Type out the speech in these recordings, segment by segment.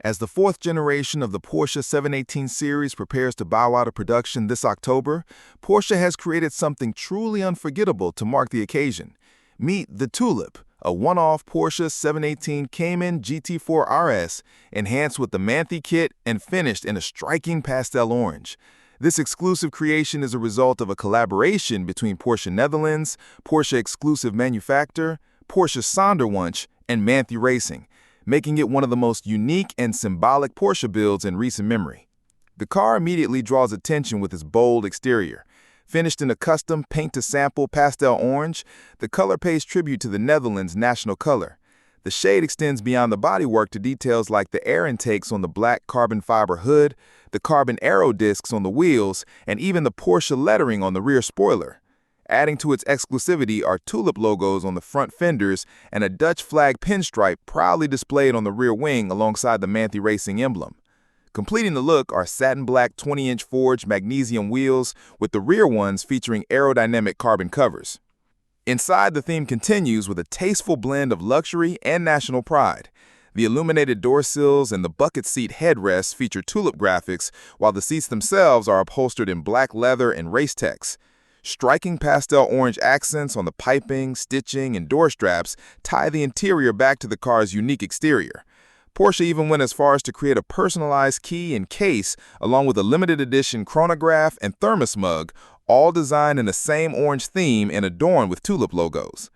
As the fourth generation of the Porsche 718 series prepares to bow out of production this October, Porsche has created something truly unforgettable to mark the occasion. Meet the Tulip, a one-off Porsche 718 Cayman GT4 RS, enhanced with the Manthey Kit and finished in a striking pastel orange. This exclusive creation is a result of a collaboration between Porsche Netherlands, Porsche Exclusive Manufaktur, Porsche Sonderwunsch, and Manthey Racing, making it one of the most unique and symbolic Porsche builds in recent memory. The car immediately draws attention with its bold exterior. Finished in a custom paint-to-sample pastel orange, the color pays tribute to the Netherlands' national color. The shade extends beyond the bodywork to details like the air intakes on the black carbon fiber hood, the carbon aero discs on the wheels, and even the Porsche lettering on the rear spoiler. Adding to its exclusivity are Tulip logos on the front fenders and a Dutch flag pinstripe proudly displayed on the rear wing alongside the Manthey Racing emblem. Completing the look are satin black 20-inch forged magnesium wheels, with the rear ones featuring aerodynamic carbon covers. Inside, the theme continues with a tasteful blend of luxury and national pride. The illuminated door sills and the bucket seat headrests feature Tulip graphics, while the seats themselves are upholstered in black leather and race text. Striking pastel orange accents on the piping, stitching, and door straps tie the interior back to the car's unique exterior. Porsche even went as far as to create a personalized key and case, along with a limited edition chronograph and thermos mug, all designed in the same orange theme and adorned with Tulip logos.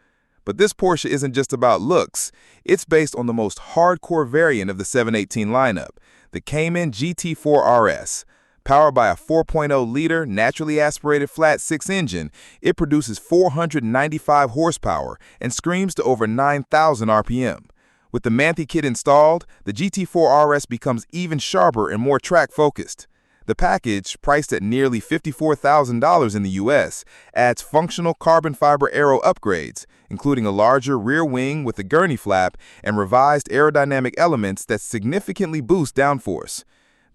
But this Porsche isn't just about looks. It's based on the most hardcore variant of the 718 lineup, the Cayman GT4 RS. Powered by a 4.0-liter naturally aspirated flat-six engine, it produces 495 horsepower and screams to over 9,000 RPM. With the Manthey Kit installed, the GT4 RS becomes even sharper and more track-focused. The package, priced at nearly $54,000 in the US, adds functional carbon fiber aero upgrades, including a larger rear wing with a gurney flap and revised aerodynamic elements that significantly boost downforce.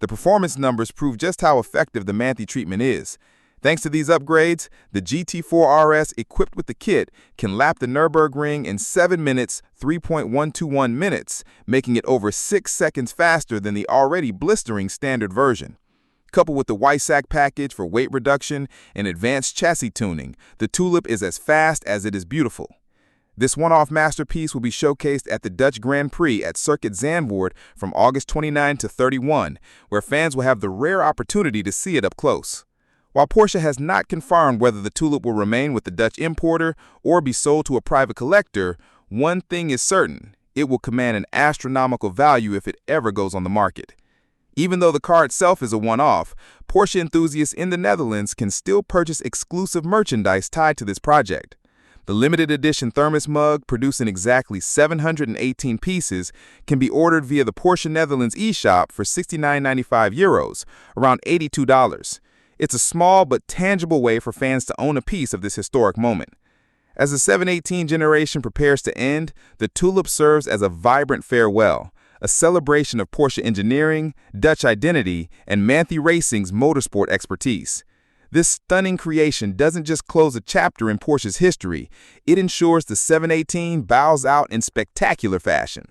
The performance numbers prove just how effective the Manthey treatment is. Thanks to these upgrades, the GT4 RS equipped with the kit can lap the Nürburgring in 7 minutes, 3.121 minutes, making it over 6 seconds faster than the already blistering standard version. Coupled with the Weissach package for weight reduction and advanced chassis tuning, the Tulip is as fast as it is beautiful. This one-off masterpiece will be showcased at the Dutch Grand Prix at Circuit Zandvoort from August 29 to 31, where fans will have the rare opportunity to see it up close. While Porsche has not confirmed whether the Tulip will remain with the Dutch importer or be sold to a private collector, one thing is certain: it will command an astronomical value if it ever goes on the market. Even though the car itself is a one-off, Porsche enthusiasts in the Netherlands can still purchase exclusive merchandise tied to this project. The limited edition thermos mug, produced in exactly 718 pieces, can be ordered via the Porsche Netherlands eShop for €69.95, around $82. It's a small but tangible way for fans to own a piece of this historic moment. As the 718 generation prepares to end, the Tulip serves as a vibrant farewell, a celebration of Porsche engineering, Dutch identity, and Manthey Racing's motorsport expertise. This stunning creation doesn't just close a chapter in Porsche's history, it ensures the 718 bows out in spectacular fashion.